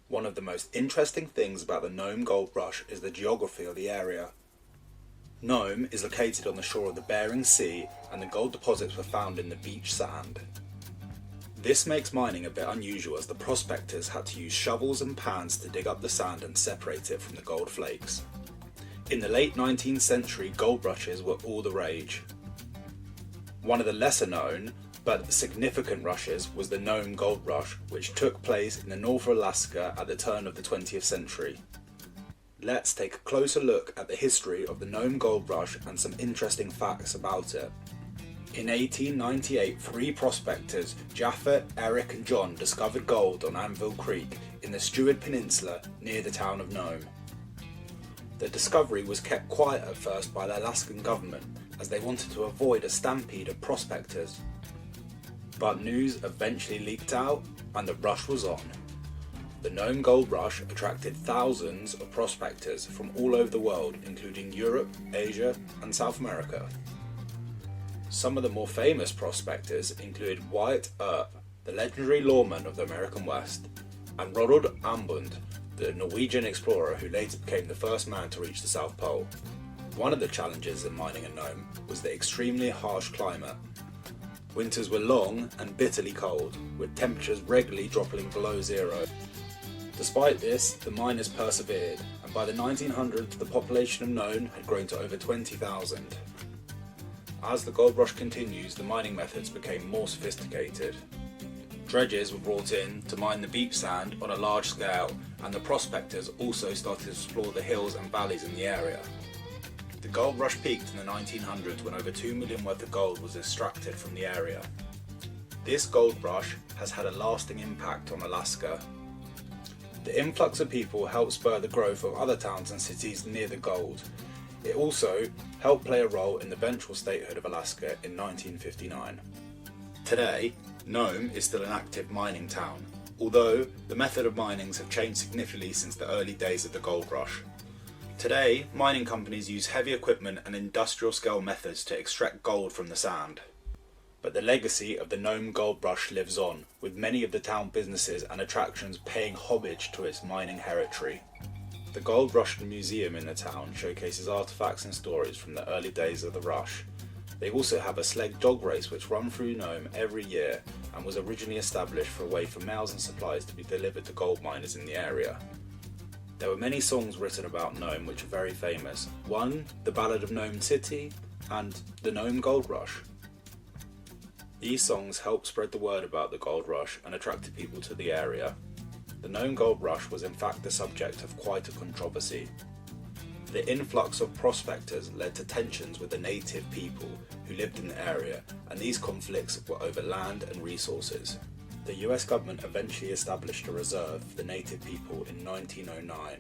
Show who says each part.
Speaker 1: One of the most interesting things about the Nome gold rush is the geography of the area. Nome is located on the shore of the Bering Sea, and the gold deposits were found in the beach sand. This makes mining a bit unusual, as the prospectors had to use shovels and pans to dig up the sand and separate it from the gold flakes. In the late 19th century, gold rushes were all the rage. One of the lesser known but significant rushes was the Nome Gold Rush, which took place in the North of Alaska at the turn of the 20th century. Let's take a closer look at the history of the Nome Gold Rush and some interesting facts about it. In 1898, three prospectors, Jafet, Erik and John, discovered gold on Anvil Creek in the Seward Peninsula near the town of Nome. The discovery was kept quiet at first by the Alaskan government, as they wanted to avoid a stampede of prospectors. But news eventually leaked out and the rush was on. The Nome Gold Rush attracted thousands of prospectors from all over the world, including Europe, Asia and South America. Some of the more famous prospectors included Wyatt Earp, the legendary lawman of the American West, and Roald Amund, the Norwegian explorer who later became the first man to reach the South Pole. One of the challenges in mining in Nome was the extremely harsh climate. Winters were long and bitterly cold, with temperatures regularly dropping below zero. Despite this, the miners persevered, and by the 1900s the population of Nome had grown to over 20,000. As the gold rush continues, the mining methods became more sophisticated. Dredges were brought in to mine the beach sand on a large scale, and the prospectors also started to explore the hills and valleys in the area. The gold rush peaked in the 1900s when over 2 million worth of gold was extracted from the area. This gold rush has had a lasting impact on Alaska. The influx of people helped spur the growth of other towns and cities near the gold. It also helped play a role in the eventual statehood of Alaska in 1959. Today, Nome is still an active mining town, although the method of minings have changed significantly since the early days of the gold rush. Today, mining companies use heavy equipment and industrial scale methods to extract gold from the sand. But the legacy of the Nome Gold Rush lives on, with many of the town businesses and attractions paying homage to its mining heritage. The Gold Rush Museum in the town showcases artifacts and stories from the early days of the rush. They also have a sled dog race which runs through Nome every year and was originally established for a way for mails and supplies to be delivered to gold miners in the area. There were many songs written about Nome which are very famous. One, the Ballad of Nome City, and the Nome Gold Rush. These songs helped spread the word about the gold rush and attracted people to the area. The Nome Gold Rush was in fact the subject of quite a controversy. The influx of prospectors led to tensions with the native people who lived in the area, and these conflicts were over land and resources. The US government eventually established a reserve for the native people in 1909.